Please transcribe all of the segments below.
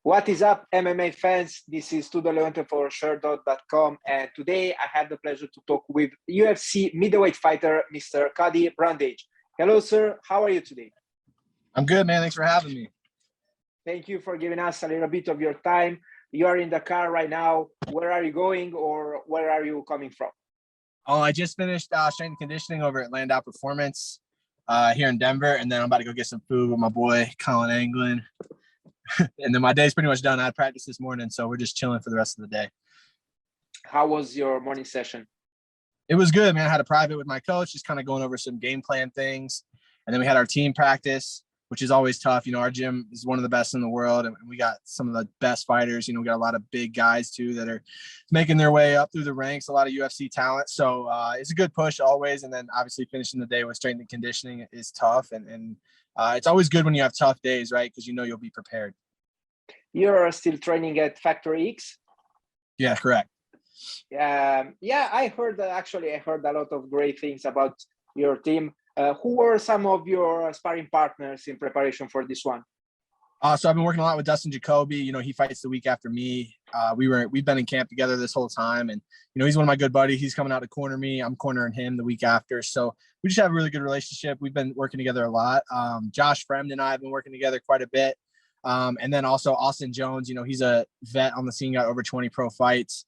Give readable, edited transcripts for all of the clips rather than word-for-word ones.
What is up, MMA fans? This is Tudo Leonte for Sherdog.com, and today I have the pleasure to talk with UFC middleweight fighter, Mr. Cody Brundage. Hello, sir. How are you today? I'm good, man. Thanks for having me. Thank you for giving us a little bit of your time. You are in the car right now. Where are you going, or where are you coming from? Oh, I just finished strength and conditioning over at Landau Performance here in Denver, and then I'm about to go get some food with my boy, Colin Anglin. And then my day's pretty much done. I had practice this morning, so we're just chilling for the rest of the day. How was your morning session? It was good, man. I had a private with my coach, just kind of going over some game plan things. And then we had our team practice, which is always tough. You know, our gym is one of the best in the world, and we got some of the best fighters. You know, we got a lot of big guys, too, that are making their way up through the ranks, a lot of UFC talent. So it's a good push always. And then obviously finishing the day with strength and conditioning is tough. And it's always good when you have tough days, right? Because you know you'll be prepared. You're still training at Factory X? Yeah, correct. Yeah, I heard a lot of great things about your team. Who were some of your sparring partners in preparation for this one? So I've been working a lot with Dustin Jacoby. You know, he fights the week after me. We've been in camp together this whole time, and you know, he's one of my good buddies. He's coming out to corner me. I'm cornering him the week after. So we just have a really good relationship. We've been working together a lot. Josh Fremd and I have been working together quite a bit. And then also Austin Jones, you know, he's a vet on the scene, got over 20 pro fights.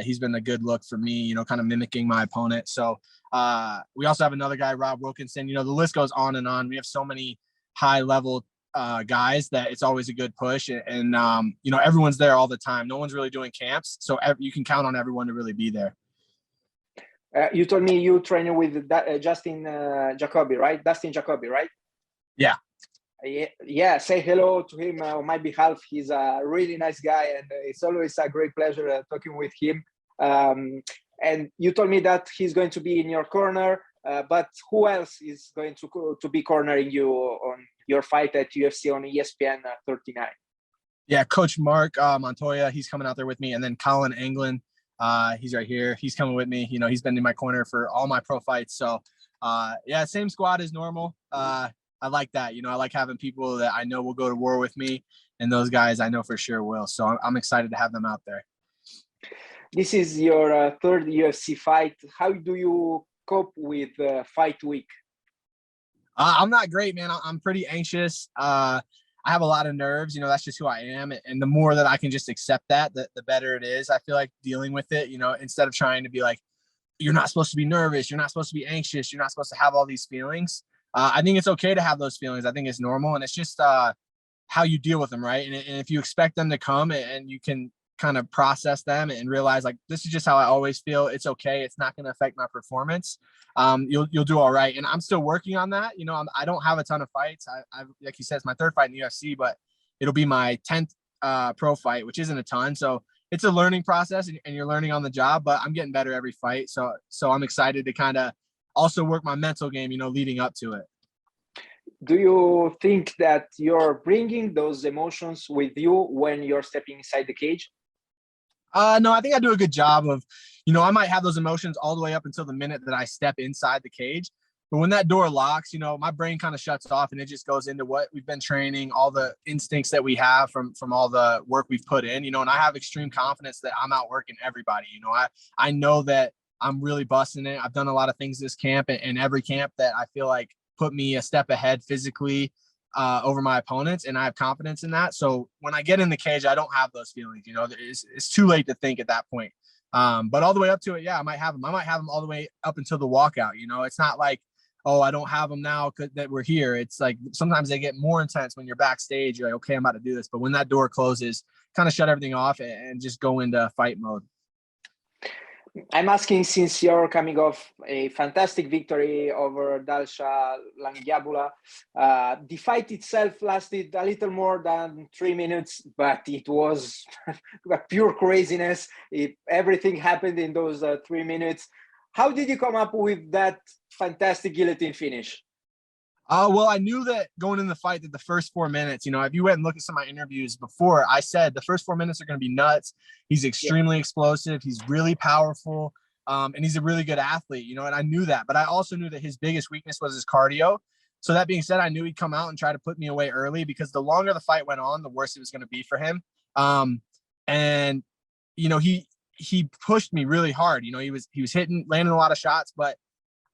He's been a good look for me, you know, kind of mimicking my opponent. So we also have another guy, Rob Wilkinson. You know, the list goes on and on. We have so many high level guys that it's always a good push. And you know, everyone's there all the time. No one's really doing camps. So you can count on everyone to really be there. You told me you train with Dustin Jacoby, right? Dustin Jacoby, right? Yeah. Yeah, say hello to him on my behalf. He's a really nice guy, and it's always a great pleasure talking with him. And you told me that he's going to be in your corner, but who else is going to be cornering you on your fight at UFC on ESPN 39? Yeah, Coach Mark Montoya, he's coming out there with me, and then Colin Anglin, he's right here. He's coming with me. You know, he's been in my corner for all my pro fights. So, yeah, same squad as normal. I like that. You know, I like having people that I know will go to war with me, and those guys I know for sure will. So I'm excited to have them out there. This is your third UFC fight. How do you cope with fight week? I'm not great, man. I'm pretty anxious. I have a lot of nerves. You know, that's just who I am. And the more that I can just accept that, the better it is. I feel like dealing with it, you know, instead of trying to be like, you're not supposed to be nervous. You're not supposed to be anxious. You're not supposed to have all these feelings. I think it's okay to have those feelings. I think it's normal, and it's just how you deal with them, right? And if you expect them to come and you can kind of process them and realize like, this is just how I always feel. It's okay. It's not going to affect my performance. You'll do all right. And I'm still working on that. You know, I don't have a ton of fights. I've like you said, it's my third fight in the UFC, but it'll be my 10th pro fight, which isn't a ton. So it's a learning process, and you're learning on the job, but I'm getting better every fight. So I'm excited to kind of also work my mental game, you know, leading up to it. Do you think that you're bringing those emotions with you when you're stepping inside the cage? No, I think I do a good job of, you know, I might have those emotions all the way up until the minute that I step inside the cage. But when that door locks, you know, my brain kind of shuts off and it just goes into what we've been training, all the instincts that we have from all the work we've put in, you know, and I have extreme confidence that I'm outworking everybody. You know, I know that I'm really busting it. I've done a lot of things this camp and every camp that I feel like put me a step ahead physically over my opponents, and I have confidence in that. So when I get in the cage, I don't have those feelings. You know, it's too late to think at that point. But all the way up to it, yeah, I might have them. I might have them all the way up until the walkout. You know, it's not like, oh, I don't have them now that we're here. It's like sometimes they get more intense when you're backstage. You're like, okay, I'm about to do this. But when that door closes, kind of shut everything off and just go into fight mode. I'm asking, since you're coming off a fantastic victory over Dalcha Lungiambula. The fight itself lasted a little more than 3 minutes, but it was pure craziness. Everything happened in those 3 minutes. How did you come up with that fantastic guillotine finish? Well, I knew that going in the fight that the first 4 minutes, you know, if you went and looked at some of my interviews before, I said the first 4 minutes are going to be nuts. He's extremely explosive. He's really powerful. And he's a really good athlete, you know, and I knew that. But I also knew that his biggest weakness was his cardio. So that being said, I knew he'd come out and try to put me away early, because the longer the fight went on, the worse it was going to be for him. And you know, he pushed me really hard. You know, he was hitting, landing a lot of shots, but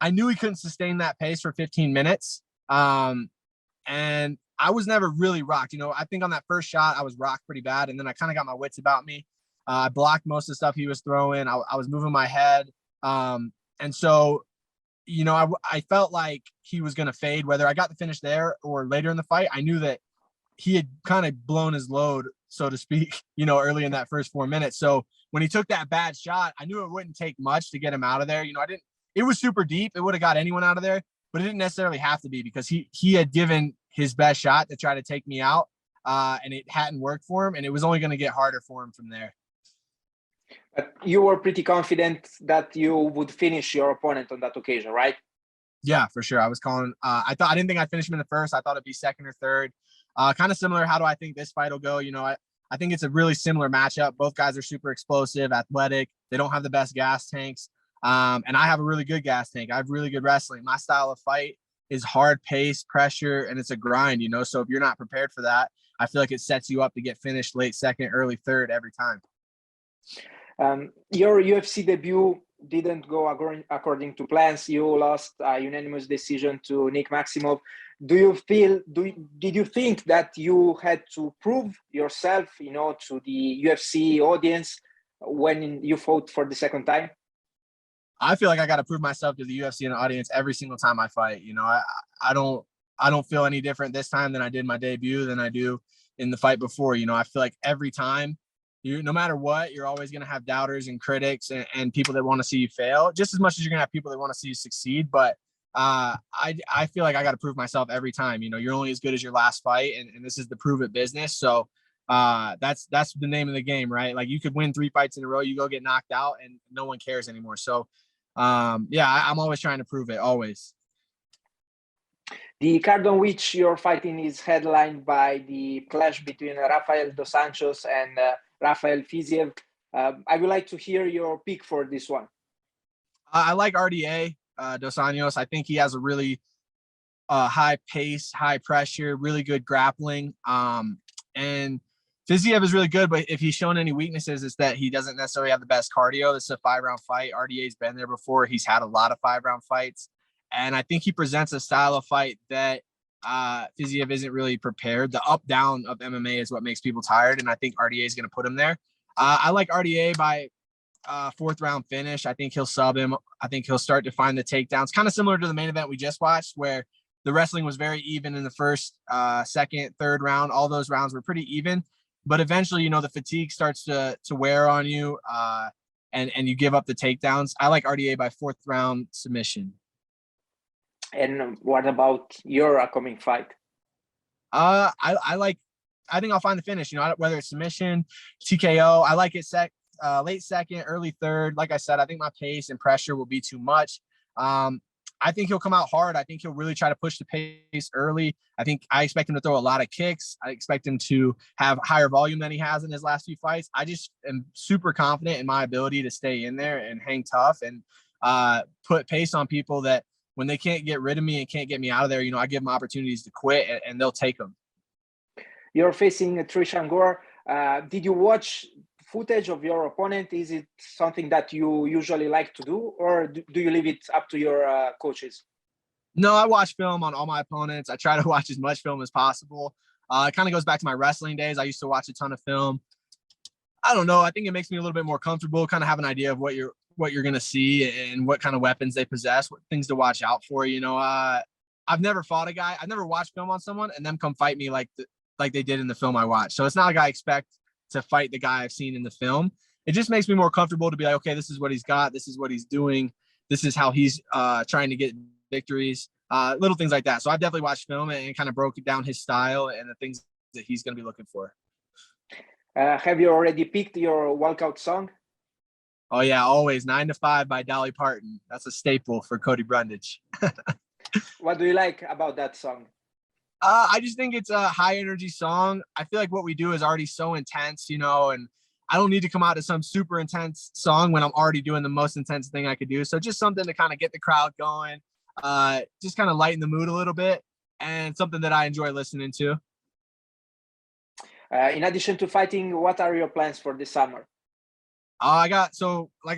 I knew he couldn't sustain that pace for 15 minutes. And I was never really rocked. You know, I think on that first shot, I was rocked pretty bad. And then I kind of got my wits about me. I blocked most of the stuff he was throwing. I was moving my head. And so, you know, I felt like he was going to fade, whether I got the finish there or later in the fight. I knew that he had kind of blown his load, so to speak, you know, early in that first 4 minutes. So when he took that bad shot, I knew it wouldn't take much to get him out of there. You know, it was super deep. It would have got anyone out of there, but it didn't necessarily have to be, because he had given his best shot to try to take me out, and it hadn't worked for him, and it was only going to get harder for him from there. But you were pretty confident that you would finish your opponent on that occasion, right? Yeah, for sure. I was calling. I didn't think I'd finish him in the first. I thought it'd be second or third. Kind of similar. How do I think this fight will go? You know, I think it's a really similar matchup. Both guys are super explosive, athletic. They don't have the best gas tanks. And I have a really good gas tank. I have really good wrestling. My style of fight is hard pace, pressure, and it's a grind, you know? So if you're not prepared for that, I feel like it sets you up to get finished late second, early third every time. Your UFC debut didn't go according to plans. You lost a unanimous decision to Nick Maximov. Did you think that you had to prove yourself, you know, to the UFC audience when you fought for the second time? I feel like I got to prove myself to the UFC and the audience every single time I fight. You know, I don't feel any different this time than I did my debut than I do in the fight before. You know, I feel like every time, no matter what, you're always going to have doubters and critics and people that want to see you fail, just as much as you're going to have people that want to see you succeed. But I feel like I got to prove myself every time. You know, you're only as good as your last fight, and this is the prove it business. So that's the name of the game, right? Like, you could win 3 fights in a row, you go get knocked out, and no one cares anymore. So yeah, I'm always trying to prove it, always. The card on which you're fighting is headlined by the clash between Rafael dos Anjos and Rafael Fiziev. I would like to hear your pick for this one. I like RDA, dos Anjos. I think he has a really high pace, high pressure, really good grappling. And Fiziev is really good, but if he's shown any weaknesses, it's that he doesn't necessarily have the best cardio. This is a 5-round fight. RDA's been there before. He's had a lot of 5-round fights. And I think he presents a style of fight that Fiziev isn't really prepared. The up-down of MMA is what makes people tired, and I think RDA is going to put him there. I like RDA by 4th round finish. I think he'll sub him. I think he'll start to find the takedowns, kind of similar to the main event we just watched, where the wrestling was very even in the first, second, third round. All those rounds were pretty even. But eventually, you know, the fatigue starts to wear on you, and you give up the takedowns. I like RDA by 4th round submission. And what about your upcoming fight? I think I'll find the finish, you know, whether it's submission, TKO. I like it late second, early third. Like I said, I think my pace and pressure will be too much. I think he'll come out hard. I think he'll really try to push the pace early. I expect him to throw a lot of kicks. I expect him to have higher volume than he has in his last few fights. I just am super confident in my ability to stay in there and hang tough and put pace on people that when they can't get rid of me and can't get me out of there, you know, I give them opportunities to quit and they'll take them. You're facing Tresean Gore. Did you watch footage of your opponent? Is it something that you usually like to do, or do you leave it up to your coaches? No, I watch film on all my opponents. I try to watch as much film as possible. It kind of goes back to my wrestling days. I used to watch a ton of film. I don't know. I think it makes me a little bit more comfortable, kind of have an idea of what you're going to see and what kind of weapons they possess, what things to watch out for. You know, I've never fought a guy. I've never watched film on someone and them come fight me like they did in the film I watched. So it's not like I expect to fight the guy I've seen in the film. It just makes me more comfortable to be like, okay, this is what he's got. This is what he's doing. This is how he's trying to get victories, little things like that. So I've definitely watched film and kind of broke down his style and the things that he's going to be looking for. Have you already picked your walkout song? Oh yeah, always 9 to 5 by Dolly Parton. That's a staple for Cody Brundage. What do you like about that song? I just think it's a high energy song. I feel like what we do is already so intense, you know, and I don't need to come out to some super intense song when I'm already doing the most intense thing I could do. So just something to kind of get the crowd going, just kind of lighten the mood a little bit. and something that I enjoy listening to. In addition to fighting, what are your plans for this summer? Like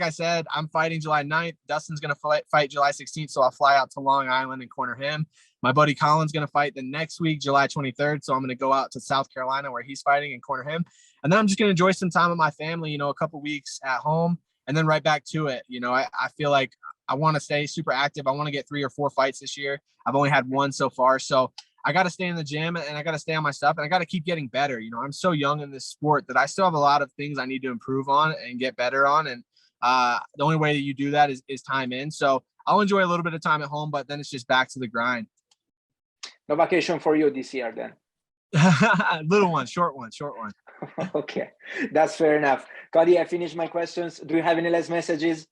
I said, I'm fighting July 9th. Dustin's going to fight July 16th. So I'll fly out to Long Island and corner him. My buddy Colin's going to fight the next week, July 23rd. So I'm going to go out to South Carolina where he's fighting and corner him. And then I'm just going to enjoy some time with my family, a couple weeks at home and then right back to it. I feel like I want to stay super active. I want to get 3 or 4 fights this year. I've only had 1 so far. So I got to stay in the gym and I got to stay on my stuff and I got to keep getting better. I'm so young in this sport that I still have a lot of things I need to improve on and get better on. And the only way that you do that is time in. So I'll enjoy a little bit of time at home, but then it's just back to the grind. No vacation for you this year then? Little one, short one. Okay, that's fair enough. Cody, I finished my questions. Do you have any last messages?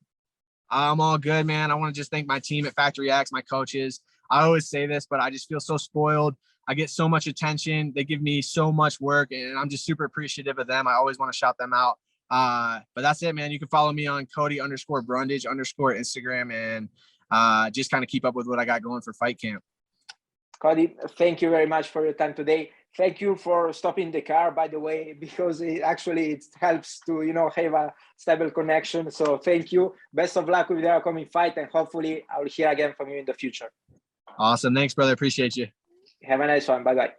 I'm all good, man. I want to just thank my team at Factory X, my coaches. I always say this, but I just feel so spoiled. I get so much attention. They give me so much work, and I'm just super appreciative of them. I always want to shout them out. But that's it, man. You can follow me on Cody_Brundage_ Instagram and just kind of keep up with what I got going for Fight Camp. Cody, thank you very much for your time today. Thank you for stopping the car, by the way, because it helps to, have a stable connection. So thank you. Best of luck with the upcoming fight, and hopefully I'll hear again from you in the future. Awesome. Thanks, brother. Appreciate you. Have a nice one. Bye-bye.